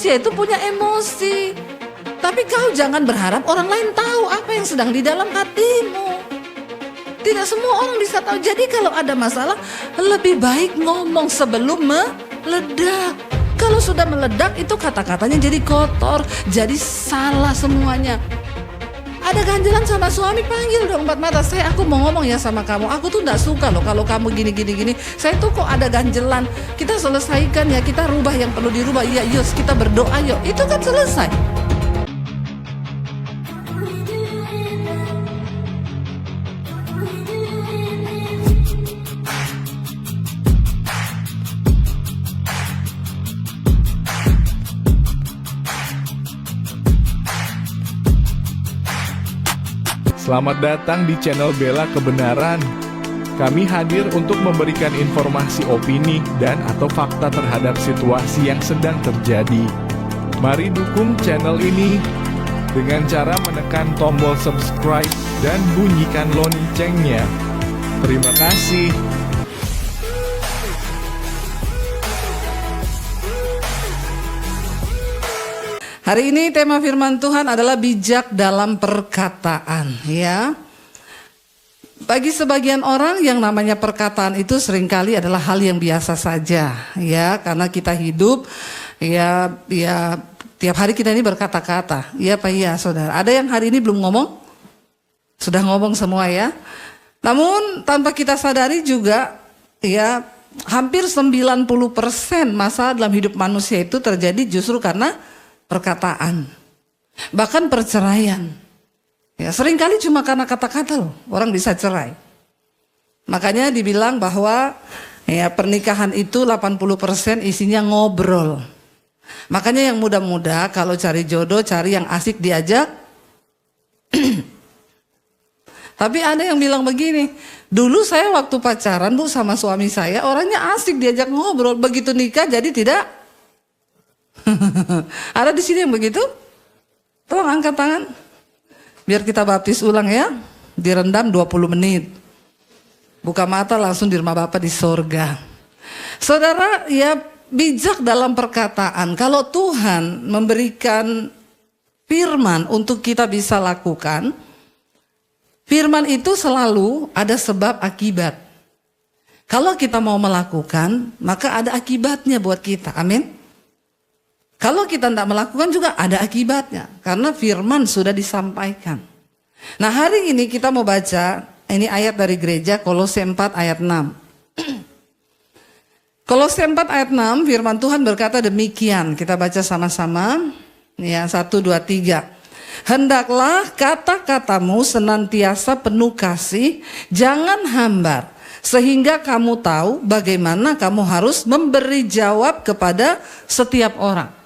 Manusia itu punya emosi. Tapi kau jangan berharap orang lain tahu apa yang sedang di dalam hatimu. Tidak semua orang bisa tahu. Jadi kalau ada masalah, lebih baik ngomong sebelum meledak. Kalau sudah meledak, itu kata-katanya jadi kotor, jadi salah semuanya. Ada ganjelan sama suami, panggil dong empat mata. Aku mau ngomong ya sama kamu. Aku tuh gak suka loh kalau kamu gini. Saya tuh kok ada ganjelan. Kita selesaikan ya, kita rubah yang perlu dirubah. Ya yuk kita berdoa yuk. Itu kan selesai. Selamat datang di channel Bela Kebenaran. Kami hadir untuk memberikan informasi opini dan atau fakta terhadap situasi yang sedang terjadi. Mari dukung channel ini dengan cara menekan tombol subscribe dan bunyikan loncengnya. Terima kasih. Hari ini tema firman Tuhan adalah bijak dalam perkataan, ya. Bagi sebagian orang yang namanya perkataan itu seringkali adalah hal yang biasa saja, ya, karena kita hidup ya tiap hari kita ini berkata-kata. Iya Pak, iya Saudara. Ada yang hari ini belum ngomong? Sudah ngomong semua ya. Namun tanpa kita sadari juga ya, hampir 90% masalah dalam hidup manusia itu terjadi justru karena perkataan, bahkan perceraian. Ya, seringkali cuma karena kata-kata loh, orang bisa cerai. Makanya dibilang bahwa ya, pernikahan itu 80% isinya ngobrol. Makanya yang muda-muda kalau cari jodoh, cari yang asik diajak. Tapi ada yang bilang begini, dulu saya waktu pacaran Bu sama suami saya, orangnya asik diajak ngobrol, begitu nikah jadi tidak. Ada di sini yang begitu? Tolong angkat tangan. Biar kita baptis ulang ya. Direndam 20 menit. Buka mata langsung di rumah Bapa di sorga. Saudara, ya bijak dalam perkataan. Kalau Tuhan memberikan firman untuk kita bisa lakukan, firman itu selalu ada sebab akibat. Kalau kita mau melakukan, maka ada akibatnya buat kita. Amin. Kalau kita tidak melakukan juga ada akibatnya. Karena firman sudah disampaikan. Nah hari ini kita mau baca, ini ayat dari gereja Kolose 4 ayat 6. Kolose 4 ayat 6 firman Tuhan berkata demikian. Kita baca sama-sama. Ya 1, 2, 3. Hendaklah kata-katamu senantiasa penuh kasih, jangan hambar. Sehingga kamu tahu bagaimana kamu harus memberi jawab kepada setiap orang.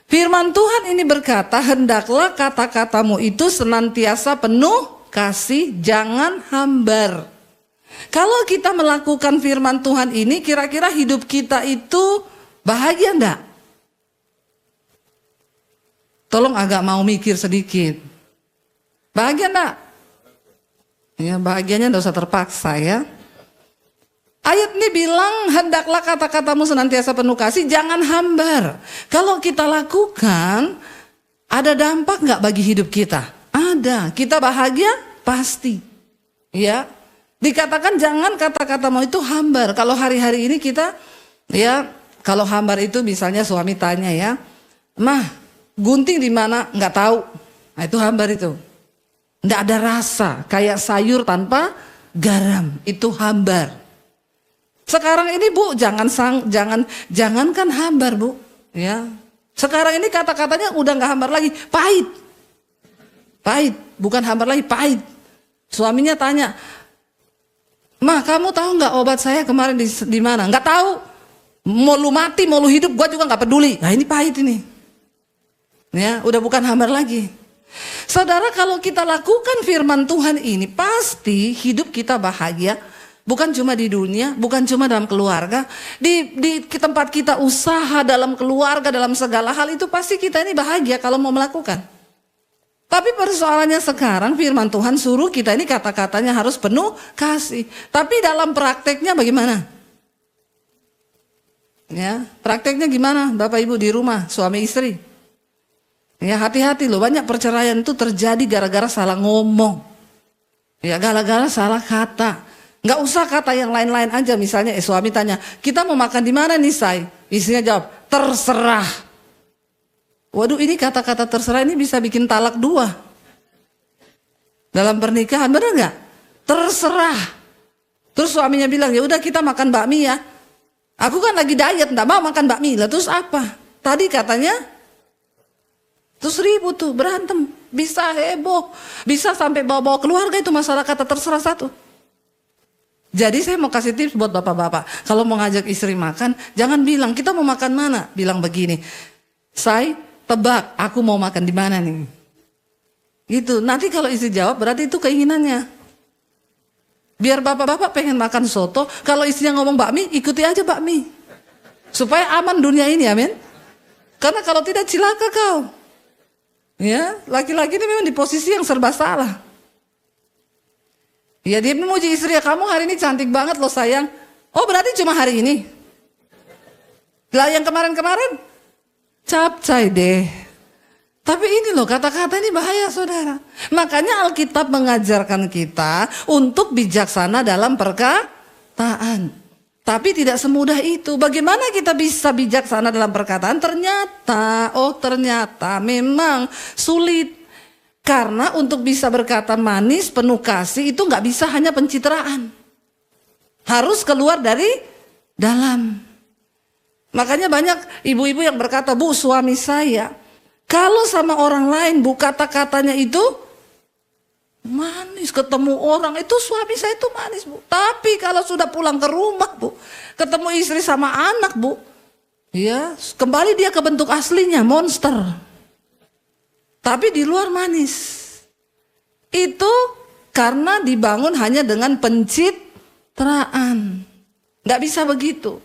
Firman Tuhan ini berkata, hendaklah kata-katamu itu senantiasa penuh kasih, jangan hambar. Kalau kita melakukan firman Tuhan ini, kira-kira hidup kita itu bahagia enggak? Tolong agak mau mikir sedikit. Bahagia enggak? Ya, bahagianya enggak usah terpaksa ya. Ayat ini bilang hendaklah kata-katamu senantiasa penuh kasih, jangan hambar. Kalau kita lakukan, ada dampak nggak bagi hidup kita? Ada. Kita bahagia? Pasti. Ya. Dikatakan jangan kata-katamu itu hambar. Kalau hari-hari ini kita, ya, kalau hambar itu misalnya suami tanya ya, Mah, gunting di mana? Nggak tahu. Nah, itu hambar itu. Nggak ada rasa, kayak sayur tanpa garam. Itu hambar. Sekarang ini Bu, jangankan hambar Bu, ya. Sekarang ini kata-katanya udah nggak hambar lagi, pahit, bukan hambar lagi, pahit. Suaminya tanya, Mah kamu tahu nggak obat saya kemarin di mana? Nggak tahu. Mau lu mati, mau lu hidup, gua juga nggak peduli. Nah ini pahit ini, ya, udah bukan hambar lagi. Saudara, kalau kita lakukan firman Tuhan ini, pasti hidup kita bahagia. Bukan cuma di dunia, bukan cuma dalam keluarga, di tempat kita usaha, dalam keluarga, dalam segala hal itu pasti kita ini bahagia kalau mau melakukan. Tapi persoalannya sekarang firman Tuhan suruh kita ini kata-katanya harus penuh kasih. Tapi dalam prakteknya bagaimana? Ya, prakteknya gimana Bapak Ibu di rumah, suami istri? Ya, hati-hati loh, banyak perceraian itu terjadi gara-gara salah ngomong. Ya, gara-gara salah kata. Nggak usah kata yang lain-lain aja, misalnya suami tanya, kita mau makan di mana nih say? Istrinya jawab, terserah. Waduh, ini kata-kata terserah ini bisa bikin talak 2. Dalam pernikahan, benar nggak? Terserah. Terus suaminya bilang, ya udah kita makan bakmi ya. Aku kan lagi diet, nggak mau makan bakmi. Lah terus apa? Tadi katanya, terus ribut tuh, berantem. Bisa heboh, bisa sampai bawa-bawa keluarga itu masalah kata terserah satu. Jadi saya mau kasih tips buat bapak-bapak. Kalau mau ngajak istri makan, jangan bilang kita mau makan mana. Bilang begini, saya tebak aku mau makan di mana nih. Gitu, nanti kalau istri jawab berarti itu keinginannya. Biar bapak-bapak pengen makan soto, kalau istrinya ngomong bakmi, ikuti aja bakmi. Supaya aman dunia ini, amin. Karena kalau tidak cilaka kau. Ya, laki-laki ini memang di posisi yang serba salah. Ya, dia memuji istri, ya kamu hari ini cantik banget loh sayang. Oh berarti cuma hari ini. Lah yang kemarin-kemarin, capcay deh. Tapi ini loh kata-kata ini bahaya saudara. Makanya Alkitab mengajarkan kita untuk bijaksana dalam perkataan. Tapi tidak semudah itu. Bagaimana kita bisa bijaksana dalam perkataan? Ternyata memang sulit. Karena untuk bisa berkata manis, penuh kasih itu nggak bisa hanya pencitraan. Harus keluar dari dalam. Makanya banyak ibu-ibu yang berkata, Bu suami saya, kalau sama orang lain Bu kata-katanya itu manis, ketemu orang itu suami saya itu manis Bu. Tapi kalau sudah pulang ke rumah Bu, ketemu istri sama anak Bu, ya kembali dia ke bentuk aslinya, monster. Tapi di luar manis. Itu karena dibangun hanya dengan pencitraan. Nggak bisa begitu.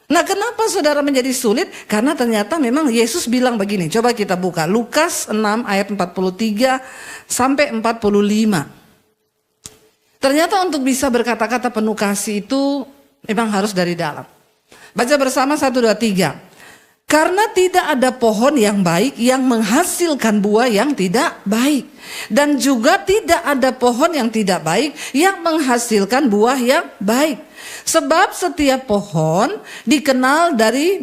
Nah kenapa saudara menjadi sulit? Karena ternyata memang Yesus bilang begini. Coba kita buka Lukas 6 ayat 43 sampai 45. Ternyata untuk bisa berkata-kata penuh kasih itu memang harus dari dalam. Baca bersama 1, 2, 3. Karena tidak ada pohon yang baik yang menghasilkan buah yang tidak baik. Dan juga tidak ada pohon yang tidak baik yang menghasilkan buah yang baik. Sebab setiap pohon dikenal dari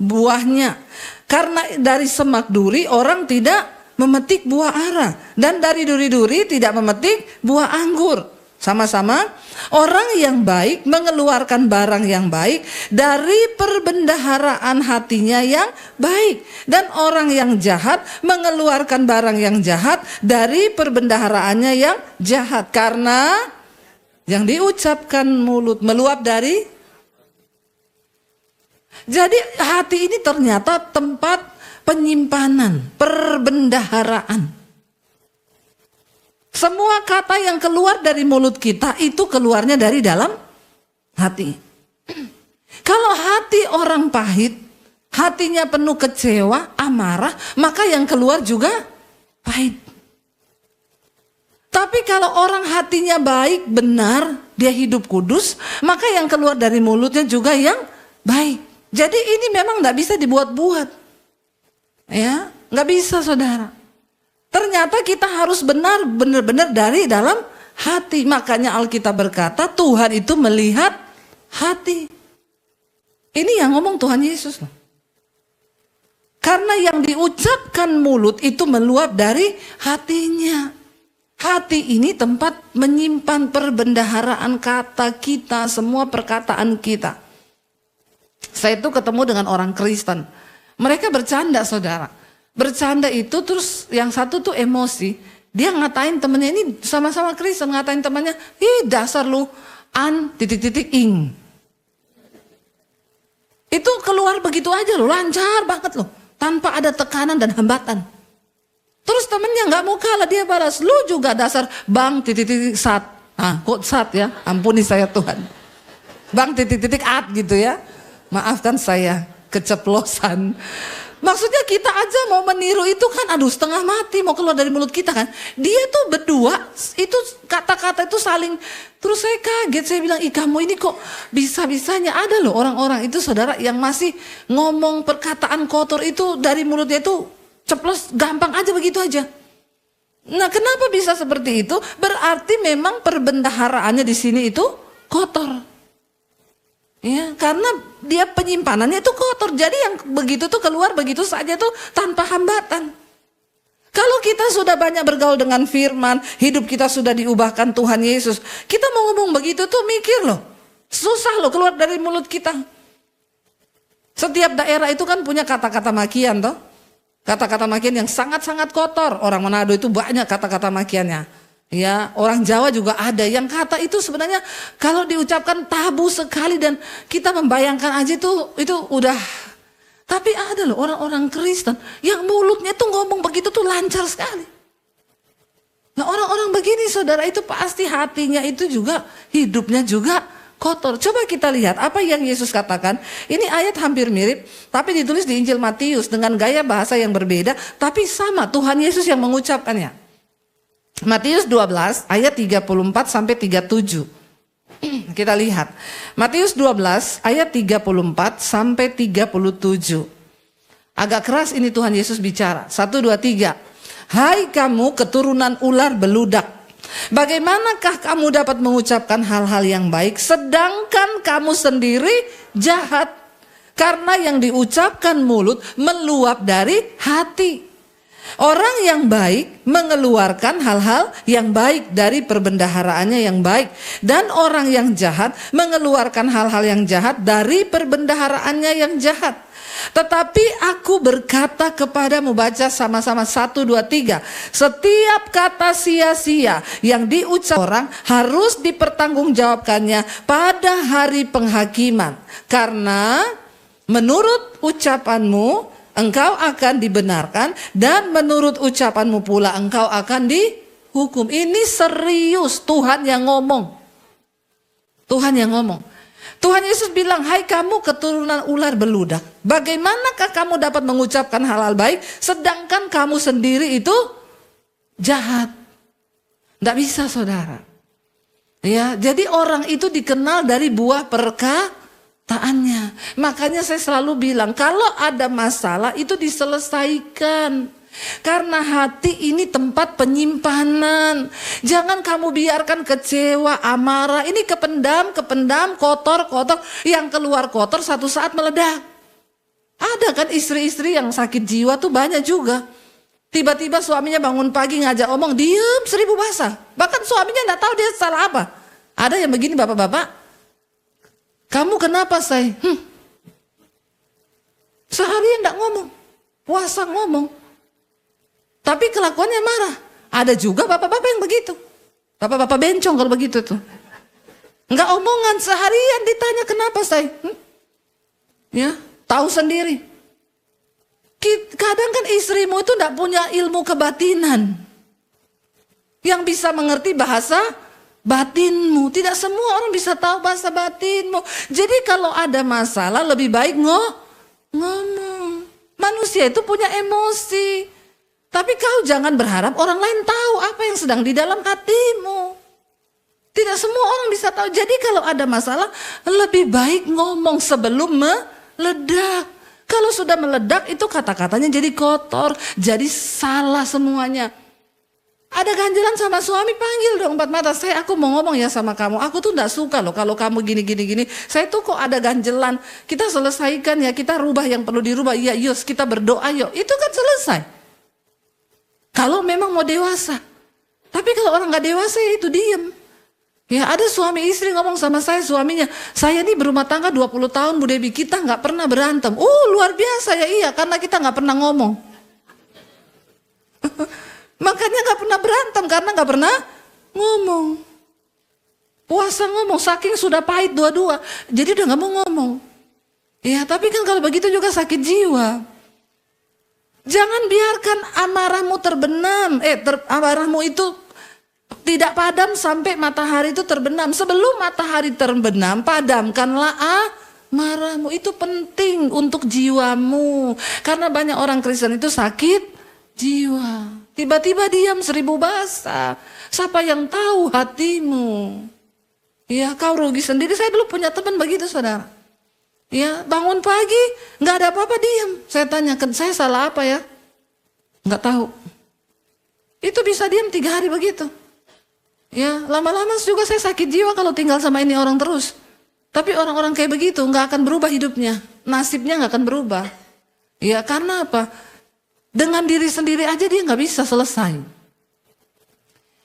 buahnya. Karena dari semak duri orang tidak memetik buah ara. Dan dari duri-duri tidak memetik buah anggur. Sama-sama, orang yang baik mengeluarkan barang yang baik dari perbendaharaan hatinya yang baik. Dan orang yang jahat mengeluarkan barang yang jahat dari perbendaharaannya yang jahat. Karena yang diucapkan mulut meluap dari. Jadi hati ini ternyata tempat penyimpanan, perbendaharaan. Semua kata yang keluar dari mulut kita itu keluarnya dari dalam hati. Kalau hati orang pahit, hatinya penuh kecewa, amarah, maka yang keluar juga pahit. Tapi kalau orang hatinya baik, benar, dia hidup kudus, maka yang keluar dari mulutnya juga yang baik. Jadi ini memang gak bisa dibuat-buat. Ya, gak bisa saudara. Ternyata kita harus benar-benar dari dalam hati. Makanya Alkitab berkata Tuhan itu melihat hati. Ini yang ngomong Tuhan Yesus. Karena yang diucapkan mulut itu meluap dari hatinya. Hati ini tempat menyimpan perbendaharaan kata kita, semua perkataan kita. Saya itu ketemu dengan orang Kristen. Mereka bercanda saudara. Bercanda itu terus yang satu tuh emosi. Dia ngatain temennya, ini sama-sama Kristen, ngatain temannya, ih dasar lu ing. Itu keluar begitu aja loh, lancar banget loh. Tanpa ada tekanan dan hambatan. Terus temennya gak mau kalah, dia balas, lu juga dasar bang sat. Kok sat ya, ampuni saya Tuhan. Bang at gitu ya. Maafkan saya keceplosan. Maksudnya kita aja mau meniru itu kan, aduh setengah mati mau keluar dari mulut kita kan. Dia tuh berdua, itu kata-kata itu saling, terus saya kaget, saya bilang, ih kamu ini kok bisa-bisanya. Ada loh orang-orang itu saudara yang masih ngomong perkataan kotor itu dari mulutnya itu ceplos, gampang aja begitu aja. Nah kenapa bisa seperti itu? Berarti memang perbendaharaannya di sini itu kotor. Ya, karena dia penyimpanannya itu kotor. Jadi yang begitu tuh keluar begitu saja tuh tanpa hambatan. Kalau kita sudah banyak bergaul dengan firman, hidup kita sudah diubahkan Tuhan Yesus. Kita mau ngomong begitu tuh mikir loh. Susah loh keluar dari mulut kita. Setiap daerah itu kan punya kata-kata makian toh. Kata-kata makian yang sangat-sangat kotor. Orang Manado itu banyak kata-kata makiannya. Ya, orang Jawa juga ada yang kata itu sebenarnya kalau diucapkan tabu sekali dan kita membayangkan aja itu udah. Tapi ada loh orang-orang Kristen yang mulutnya tuh ngomong begitu tuh lancar sekali. Nah orang-orang begini saudara itu pasti hatinya itu juga, hidupnya juga kotor. Coba kita lihat apa yang Yesus katakan. Ini ayat hampir mirip tapi ditulis di Injil Matius dengan gaya bahasa yang berbeda tapi sama Tuhan Yesus yang mengucapkannya. Matius 12 ayat 34 sampai 37. Kita lihat. Matius 12 ayat 34 sampai 37. Agak keras ini Tuhan Yesus bicara. 1, 2, 3. Hai kamu keturunan ular beludak. Bagaimanakah kamu dapat mengucapkan hal-hal yang baik sedangkan kamu sendiri jahat? Karena yang diucapkan mulut meluap dari hati. Orang yang baik mengeluarkan hal-hal yang baik dari perbendaharaannya yang baik. Dan orang yang jahat mengeluarkan hal-hal yang jahat dari perbendaharaannya yang jahat. Tetapi aku berkata kepadamu, baca sama-sama 1, 2, 3. Setiap kata sia-sia yang diucap orang harus dipertanggungjawabkannya pada hari penghakiman. Karena menurut ucapanmu engkau akan dibenarkan dan menurut ucapanmu pula engkau akan dihukum. Ini serius Tuhan yang ngomong. Tuhan yang ngomong. Tuhan Yesus bilang, hai kamu keturunan ular beludak. Bagaimanakah kamu dapat mengucapkan hal-hal baik sedangkan kamu sendiri itu jahat? Tidak bisa saudara. Ya, jadi orang itu dikenal dari buah perkataannya. Makanya saya selalu bilang kalau ada masalah itu diselesaikan. Karena hati ini tempat penyimpanan. Jangan kamu biarkan kecewa, amarah ini kependam, kotor. Yang keluar kotor satu saat meledak. Ada kan istri-istri yang sakit jiwa tuh banyak juga. Tiba-tiba suaminya bangun pagi ngajak omong, diem 1000 bahasa. Bahkan suaminya gak tahu dia salah apa. Ada yang begini bapak-bapak. Kamu kenapa say? Seharian gak ngomong. Puasa ngomong. Tapi kelakuannya marah. Ada juga bapak-bapak yang begitu. Bapak-bapak bencong kalau begitu tuh. Enggak omongan seharian ditanya kenapa say? Ya, tahu sendiri. Kadang kan istrimu itu enggak punya ilmu kebatinan. Yang bisa mengerti bahasa batinmu. Tidak semua orang bisa tahu bahasa batinmu. Jadi kalau ada masalah lebih baik ngomong. Manusia itu punya emosi. Tapi kau jangan berharap orang lain tahu apa yang sedang di dalam hatimu. Tidak semua orang bisa tahu. Jadi kalau ada masalah lebih baik ngomong sebelum meledak. Kalau sudah meledak itu kata-katanya jadi kotor. Jadi salah semuanya. Ada ganjelan sama suami, panggil dong 4 mata. Aku mau ngomong ya sama kamu. Aku tuh gak suka loh kalau kamu gini. Saya tuh kok ada ganjelan. Kita selesaikan ya, kita rubah yang perlu dirubah. Ya yus kita berdoa yuk. Itu kan selesai. Kalau memang mau dewasa. Tapi kalau orang gak dewasa ya itu diem. Ya ada suami istri ngomong sama saya, suaminya. Saya nih berumah tangga 20 tahun Bu Debi, kita gak pernah berantem. Luar biasa ya, iya karena kita gak pernah ngomong. Makanya gak pernah berantem karena gak pernah ngomong. Puasa ngomong, saking sudah pahit dua-dua. Jadi udah gak mau ngomong. Ya tapi kan kalau begitu juga sakit jiwa. Jangan biarkan amarahmu terbenam. Amarahmu itu tidak padam sampai matahari itu terbenam. Sebelum matahari terbenam, padamkanlah marahmu. Itu penting untuk jiwamu. Karena banyak orang Kristen itu sakit jiwa. Tiba-tiba diam 1000 bahasa. Siapa yang tahu hatimu? Ya, kau rugi sendiri. Saya dulu punya teman begitu, saudara. Ya, bangun pagi, nggak ada apa-apa, diam. Saya tanyakan, saya salah apa ya? Nggak tahu. Itu bisa diam 3 hari begitu. Ya, lama-lama juga saya sakit jiwa kalau tinggal sama ini orang terus. Tapi orang-orang kayak begitu nggak akan berubah hidupnya. Nasibnya nggak akan berubah. Ya, karena apa? Dengan diri sendiri aja dia nggak bisa selesai.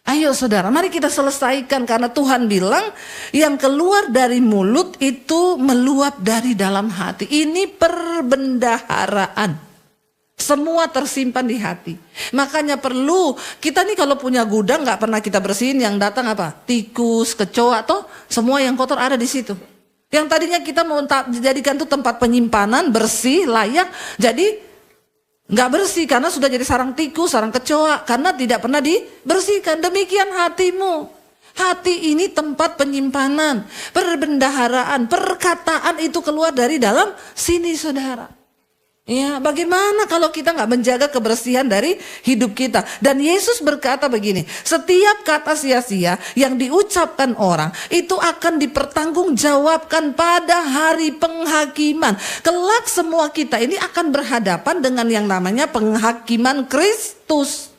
Ayo saudara, mari kita selesaikan karena Tuhan bilang yang keluar dari mulut itu meluap dari dalam hati. Ini perbendaharaan. Semua tersimpan di hati. Makanya perlu, kita nih kalau punya gudang gak pernah kita bersihin, yang datang apa? Tikus, kecoa, toh semua yang kotor ada di situ. Yang tadinya kita mau dijadikan tuh tempat penyimpanan, bersih, layak, jadi nggak bersih karena sudah jadi sarang tikus, sarang kecoa, karena tidak pernah dibersihkan. Demikian hatimu. Hati ini tempat penyimpanan, perbendaharaan, perkataan itu keluar dari dalam sini, saudara. Ya, bagaimana kalau kita nggak menjaga kebersihan dari hidup kita? Dan Yesus berkata begini, setiap kata sia-sia yang diucapkan orang itu akan dipertanggungjawabkan pada hari penghakiman. Kelak semua kita ini akan berhadapan dengan yang namanya penghakiman Kristus.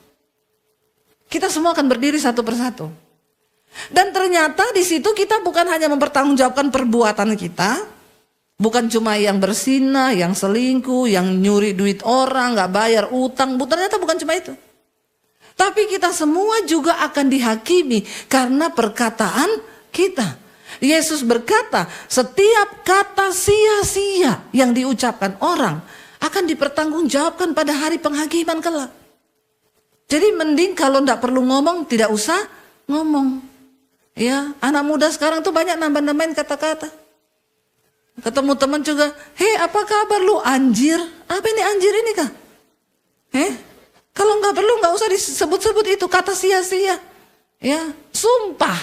Kita semua akan berdiri satu persatu. Dan ternyata di situ kita bukan hanya mempertanggungjawabkan perbuatan kita. Bukan cuma yang berzina, yang selingkuh, yang nyuri duit orang, gak bayar utang. Ternyata bukan cuma itu. Tapi kita semua juga akan dihakimi karena perkataan kita. Yesus berkata, setiap kata sia-sia yang diucapkan orang akan dipertanggungjawabkan pada hari penghakiman kelak. Jadi mending kalau gak perlu ngomong, tidak usah ngomong. Ya, anak muda sekarang tuh banyak nambah-nambahin kata-kata. Ketemu teman juga, hei apa kabar lu, anjir? Apa ini anjir ini kah? Kalau nggak perlu nggak usah disebut-sebut itu kata sia-sia. Ya, sumpah.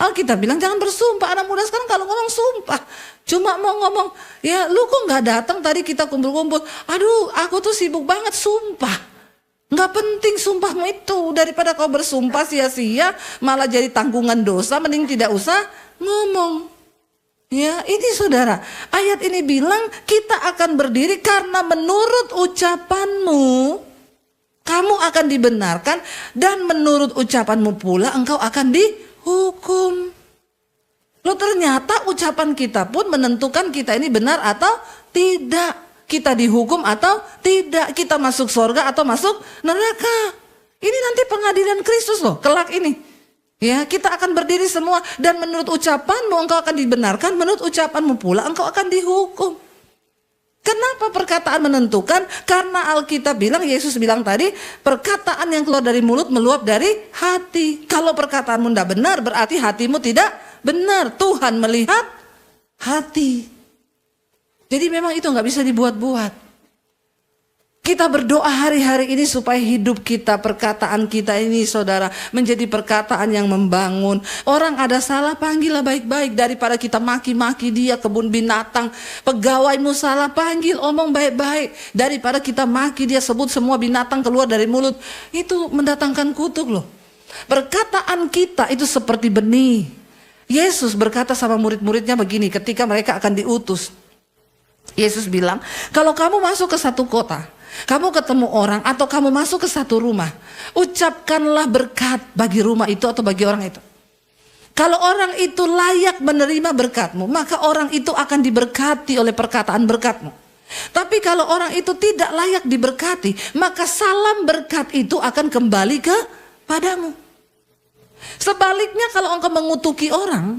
Alkitab bilang jangan bersumpah. Anak muda sekarang kalau ngomong sumpah, cuma mau ngomong, ya lu kok nggak datang tadi kita kumpul-kumpul. Aduh, aku tuh sibuk banget, sumpah. Nggak penting sumpahmu itu, daripada kau bersumpah sia-sia malah jadi tanggungan dosa, mending tidak usah ngomong. Ya, ini saudara, ayat ini bilang kita akan berdiri karena menurut ucapanmu kamu akan dibenarkan dan menurut ucapanmu pula engkau akan dihukum. Loh, ternyata ucapan kita pun menentukan kita ini benar atau tidak. Kita dihukum atau tidak. Kita masuk surga atau masuk neraka. Ini nanti pengadilan Kristus loh, kelak ini. Ya, kita akan berdiri semua dan menurut ucapanmu engkau akan dibenarkan, menurut ucapanmu pula engkau akan dihukum. Kenapa perkataan menentukan? Karena Alkitab bilang, Yesus bilang tadi, perkataan yang keluar dari mulut meluap dari hati. Kalau perkataanmu tidak benar, berarti hatimu tidak benar. Tuhan melihat hati. Jadi memang itu nggak bisa dibuat-buat. Kita berdoa hari-hari ini supaya hidup kita, perkataan kita ini saudara menjadi perkataan yang membangun. Orang ada salah, panggillah baik-baik. Daripada kita maki-maki dia, kebun binatang, pegawaimu salah, panggil, omong baik-baik. Daripada kita maki dia, sebut semua binatang keluar dari mulut. Itu mendatangkan kutuk loh. Perkataan kita itu seperti benih. Yesus berkata sama murid-muridnya begini ketika mereka akan diutus. Yesus bilang, kalau kamu masuk ke satu kota, kamu ketemu orang atau kamu masuk ke satu rumah, ucapkanlah berkat bagi rumah itu atau bagi orang itu. Kalau orang itu layak menerima berkatmu, maka orang itu akan diberkati oleh perkataan berkatmu. Tapi kalau orang itu tidak layak diberkati, maka salam berkat itu akan kembali kepadamu. Sebaliknya kalau engkau mengutuki orang,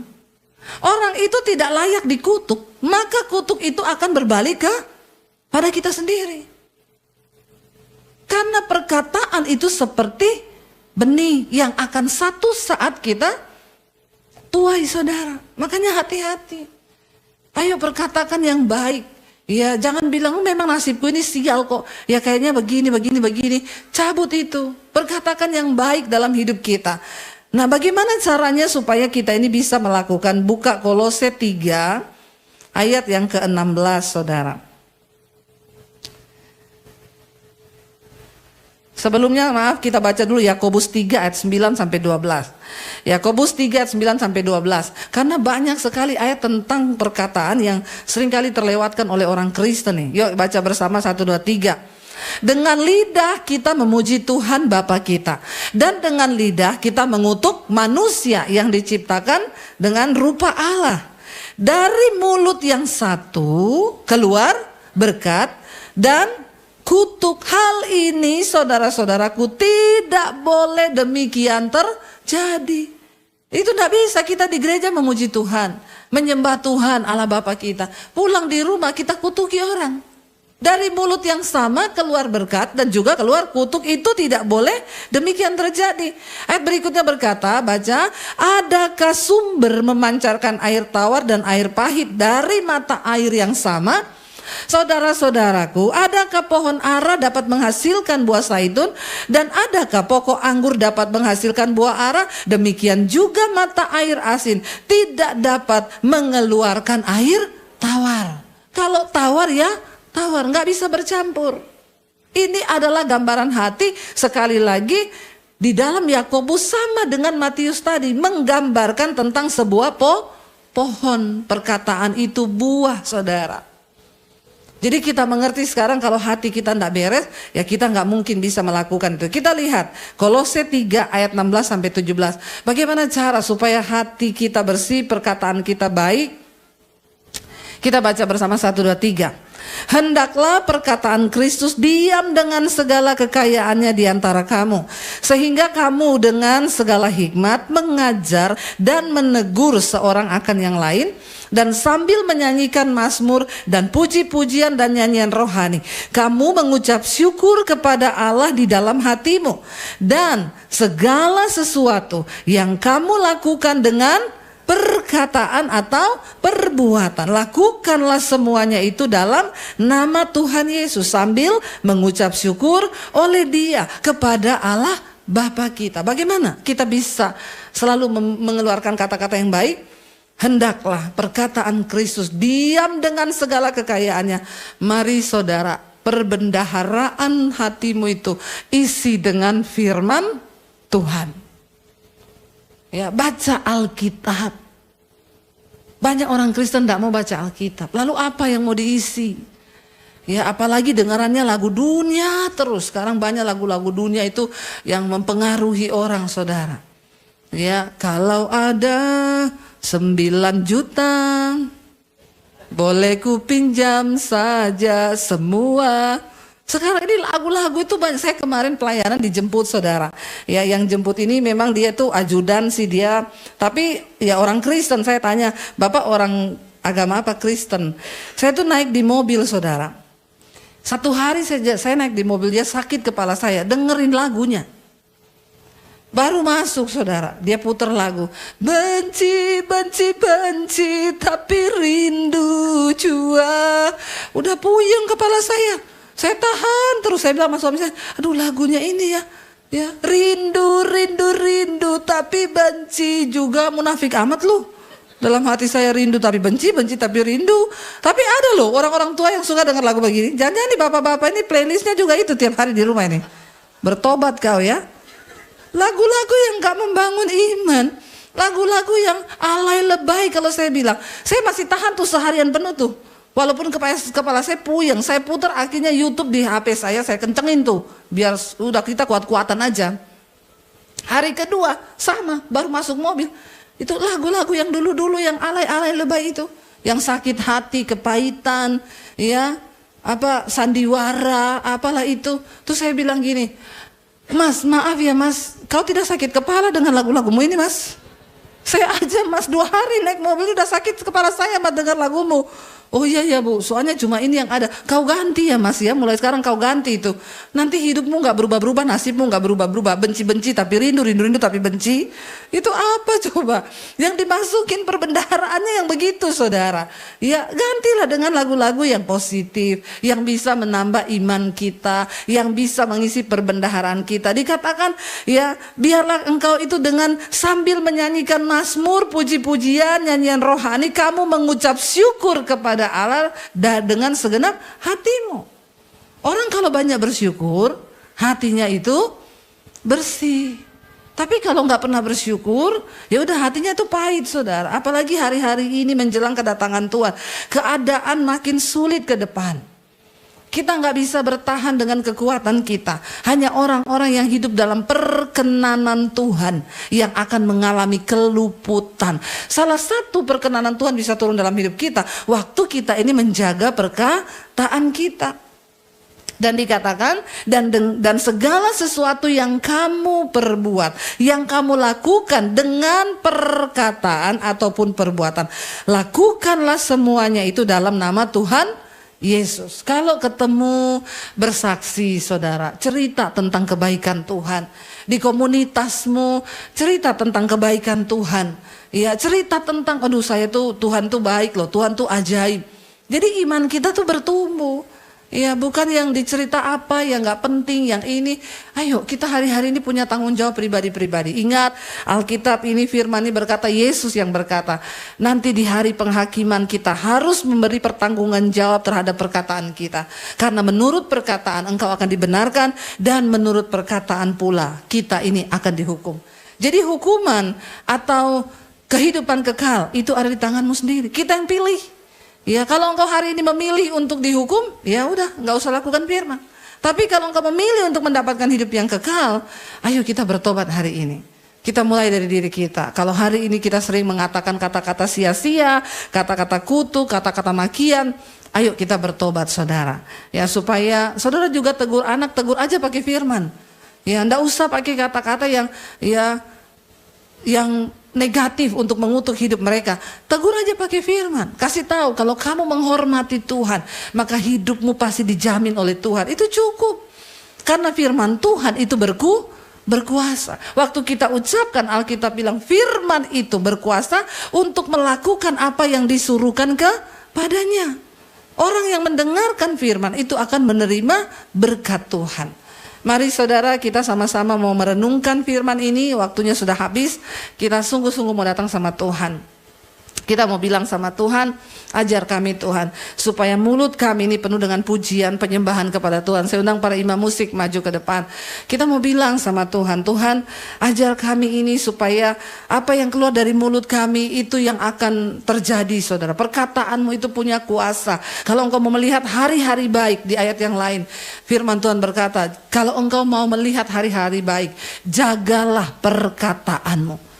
orang itu tidak layak dikutuk, maka kutuk itu akan berbalik pada kita sendiri. Karena perkataan itu seperti benih yang akan satu saat kita tuai, saudara. Makanya hati-hati. Ayo perkatakan yang baik. Ya, jangan bilang memang nasibku ini sial kok. Ya kayaknya begini. Cabut itu. Perkatakan yang baik dalam hidup kita. Nah, bagaimana caranya supaya kita ini bisa melakukan? Buka Kolose 3 ayat yang ke-16 saudara. Sebelumnya maaf kita baca dulu Yakobus 3 ayat 9 sampai 12. Yakobus 3 ayat 9 sampai 12. Karena banyak sekali ayat tentang perkataan yang seringkali terlewatkan oleh orang Kristen nih. Yuk baca bersama 1 2 3. Dengan lidah kita memuji Tuhan Bapa kita, dan dengan lidah kita mengutuk manusia yang diciptakan dengan rupa Allah. Dari mulut yang satu keluar berkat dan kutuk. Hal ini saudara-saudaraku tidak boleh demikian terjadi. Itu tidak bisa kita di gereja memuji Tuhan, menyembah Tuhan Allah Bapa kita, pulang di rumah kita kutuki orang. Dari mulut yang sama keluar berkat dan juga keluar kutuk. Itu tidak boleh demikian terjadi. Ayat berikutnya berkata, baca, adakah sumber memancarkan air tawar dan air pahit dari mata air yang sama? Saudara-saudaraku, adakah pohon ara dapat menghasilkan buah zaitun, dan adakah pokok anggur dapat menghasilkan buah ara? Demikian juga mata air asin tidak dapat mengeluarkan air tawar. Kalau tawar ya tawar, nggak bisa bercampur. Ini adalah gambaran hati. Sekali lagi di dalam Yakobus sama dengan Matius tadi, menggambarkan tentang sebuah pohon. Perkataan itu buah, saudara. Jadi kita mengerti sekarang kalau hati kita tidak beres, ya kita nggak mungkin bisa melakukan itu. Kita lihat Kolose 3 ayat 16 sampai 17. Bagaimana cara supaya hati kita bersih, perkataan kita baik? Kita baca bersama 1 2 3. Hendaklah perkataan Kristus diam dengan segala kekayaannya di antara kamu, sehingga kamu dengan segala hikmat mengajar dan menegur seorang akan yang lain, dan sambil menyanyikan mazmur dan puji-pujian dan nyanyian rohani, kamu mengucap syukur kepada Allah di dalam hatimu. Dan segala sesuatu yang kamu lakukan dengan perkataan atau perbuatan, lakukanlah semuanya itu dalam nama Tuhan Yesus, sambil mengucap syukur oleh Dia kepada Allah Bapa kita. Bagaimana kita bisa selalu mengeluarkan kata-kata yang baik? Hendaklah perkataan Kristus diam dengan segala kekayaannya. Mari saudara, perbendaharaan hatimu itu isi dengan firman Tuhan. Ya, baca Alkitab. Banyak orang Kristen tidak mau baca Alkitab. Lalu apa yang mau diisi? Ya, apalagi dengarannya lagu dunia terus. Sekarang banyak lagu-lagu dunia itu yang mempengaruhi orang, saudara. Ya, kalau ada 9 juta, boleh ku pinjam saja semua. Sekarang ini lagu-lagu itu banyak. Saya kemarin pelayanan dijemput, saudara. Ya, yang jemput ini memang dia tuh ajudan sih dia. Tapi ya orang Kristen. Saya tanya, Bapak orang agama apa? Kristen. Saya tuh naik di mobil, saudara. Satu hari saya naik di mobil, dia sakit kepala saya, dengerin lagunya. Baru masuk, saudara, dia putar lagu. Benci, benci, benci, tapi rindu jua. Udah puyeng kepala saya. Saya tahan terus, saya bilang sama suami saya, aduh lagunya ini ya, rindu, rindu, rindu, tapi benci juga, munafik amat lu. Dalam hati saya rindu tapi benci, benci tapi rindu. Tapi ada loh orang-orang tua yang suka dengar lagu begini. Jangan-jangan nih bapak-bapak ini playlistnya juga itu tiap hari di rumah ini. Bertobat kau ya. Lagu-lagu yang gak membangun iman. Lagu-lagu yang alay lebay kalau saya bilang. Saya masih tahan tuh seharian penuh tuh. Walaupun kepala saya puyeng, saya putar akhirnya YouTube di HP saya kencengin tuh. Biar udah kita kuat-kuatan aja. Hari kedua sama, baru masuk mobil. Itu lagu-lagu yang dulu-dulu yang alay-alay lebay itu. Yang sakit hati, kepahitan, ya, apa sandiwara, apalah itu. Terus saya bilang gini, Mas maaf ya mas, kau tidak sakit kepala dengan lagu-lagumu ini mas? Saya aja mas 2 hari naik mobil udah sakit kepala saya mas dengar lagumu. Oh iya ya Bu, soalnya cuma ini yang ada. Kau ganti ya Mas ya, mulai sekarang kau ganti itu. Nanti hidupmu gak berubah-berubah, nasibmu gak berubah-berubah. Benci-benci tapi rindu, rindu-rindu tapi benci. Itu apa coba? Yang dimasukin perbendaharaannya yang begitu saudara. Ya gantilah dengan lagu-lagu yang positif, yang bisa menambah iman kita, yang bisa mengisi perbendaharaan kita. Dikatakan ya biarlah engkau itu dengan sambil menyanyikan mazmur, puji-pujian, nyanyian rohani, kamu mengucap syukur kepada Allah dengan segenap hatimu. Orang kalau banyak bersyukur, hatinya itu bersih. Tapi kalau nggak pernah bersyukur, ya udah hatinya itu pahit saudara. Apalagi hari-hari ini menjelang kedatangan Tuhan, keadaan makin sulit ke depan. Kita nggak bisa bertahan dengan kekuatan kita. Hanya orang-orang yang hidup dalam perkenanan Tuhan yang akan mengalami keluputan. Salah satu perkenanan Tuhan bisa turun dalam hidup kita waktu kita ini menjaga perkataan kita. Dan dikatakan dan segala sesuatu yang kamu perbuat, yang kamu lakukan dengan perkataan ataupun perbuatan, lakukanlah semuanya itu dalam nama Tuhan Yesus. Kalau ketemu bersaksi saudara, cerita tentang kebaikan Tuhan. Di komunitasmu cerita tentang kebaikan Tuhan. Ya, cerita tentang aduh saya tuh Tuhan tuh baik loh, Tuhan tuh ajaib. Jadi iman kita tuh bertumbuh. Ya, bukan yang dicerita apa yang gak penting, yang ini. Ayo kita hari-hari ini punya tanggung jawab pribadi-pribadi. Ingat Alkitab ini firman ini berkata, Yesus yang berkata, nanti di hari penghakiman kita harus memberi pertanggungan jawab terhadap perkataan kita. Karena menurut perkataan engkau akan dibenarkan, dan menurut perkataan pula kita ini akan dihukum. Jadi hukuman atau kehidupan kekal itu ada di tanganmu sendiri. Kita yang pilih. Ya, kalau engkau hari ini memilih untuk dihukum, ya udah, nggak usah lakukan firman. Tapi kalau engkau memilih untuk mendapatkan hidup yang kekal, ayo kita bertobat hari ini. Kita mulai dari diri kita. Kalau hari ini kita sering mengatakan kata-kata sia-sia, kata-kata kutuk, kata-kata makian, ayo kita bertobat saudara. Ya, supaya saudara juga tegur anak, tegur aja pakai firman. Ya, nggak usah pakai kata-kata yang negatif untuk mengutuk hidup mereka. Tegur aja pakai firman. Kasih tahu kalau kamu menghormati Tuhan, maka hidupmu pasti dijamin oleh Tuhan. Itu cukup. Karena firman Tuhan itu berkuasa. Waktu kita ucapkan, Alkitab bilang firman itu berkuasa untuk melakukan apa yang disuruhkan kepadanya. Orang yang mendengarkan firman itu akan menerima berkat Tuhan. Mari saudara, kita sama-sama mau merenungkan firman ini. Waktunya sudah habis. Kita sungguh-sungguh mau datang sama Tuhan. Kita mau bilang sama Tuhan, ajar kami Tuhan, supaya mulut kami ini penuh dengan pujian, penyembahan kepada Tuhan. Saya undang para imam musik maju ke depan. Kita mau bilang sama Tuhan, Tuhan ajar kami ini supaya apa yang keluar dari mulut kami itu yang akan terjadi saudara. Perkataanmu itu punya kuasa. Kalau engkau mau melihat hari-hari baik, di ayat yang lain firman Tuhan berkata, kalau engkau mau melihat hari-hari baik, jagalah perkataanmu.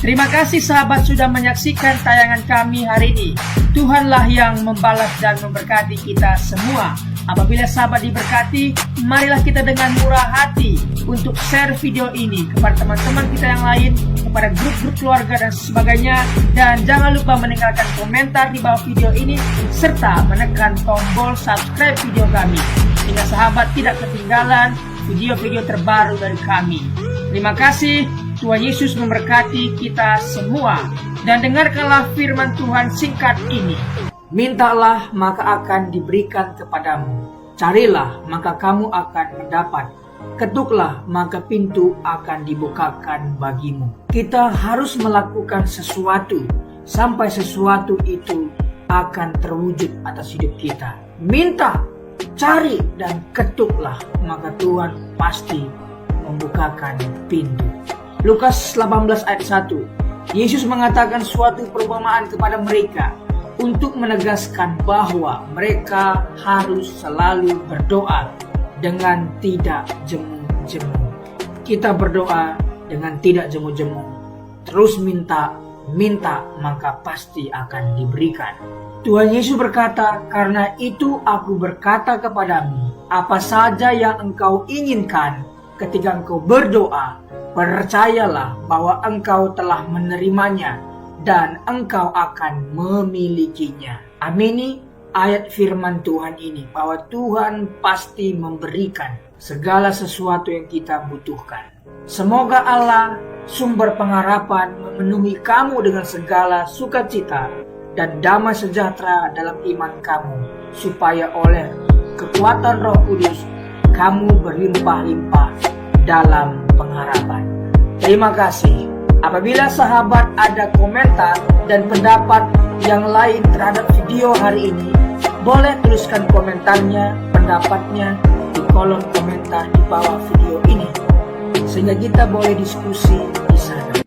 Terima kasih sahabat sudah menyaksikan tayangan kami hari ini. Tuhanlah yang membalas dan memberkati kita semua. Apabila sahabat diberkati, marilah kita dengan murah hati untuk share video ini kepada teman-teman kita yang lain, kepada grup-grup keluarga dan sebagainya. Dan jangan lupa meninggalkan komentar di bawah video ini, serta menekan tombol subscribe video kami, sehingga sahabat tidak ketinggalan video-video terbaru dari kami. Terima kasih. Tuhan Yesus memberkati kita semua. Dan dengarkanlah firman Tuhan singkat ini. Mintalah maka akan diberikan kepadamu. Carilah maka kamu akan mendapat. Ketuklah maka pintu akan dibukakan bagimu. Kita harus melakukan sesuatu sampai sesuatu itu akan terwujud atas hidup kita. Minta, cari dan ketuklah, maka Tuhan pasti membukakan pintu. Lukas 18 ayat 1. Yesus mengatakan suatu perumpamaan kepada mereka untuk menegaskan bahwa mereka harus selalu berdoa dengan tidak jemu-jemu. Kita berdoa dengan tidak jemu-jemu. terus minta, maka pasti akan diberikan. Tuhan Yesus berkata, karena itu aku berkata kepadamu, apa saja yang engkau inginkan ketika engkau berdoa, percayalah bahwa engkau telah menerimanya dan engkau akan memilikinya. Amini ayat firman Tuhan ini, bahwa Tuhan pasti memberikan segala sesuatu yang kita butuhkan. Semoga Allah, sumber pengharapan, memenuhi kamu dengan segala sukacita dan damai sejahtera dalam iman kamu, supaya oleh kekuatan Roh Kudus kamu berlimpah-limpah dalam pengharapan. Terima kasih. Apabila sahabat ada komentar dan pendapat yang lain terhadap video hari ini, boleh tuliskan komentarnya, pendapatnya di kolom komentar di bawah video ini, sehingga kita boleh diskusi di sana.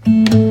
Tuhan.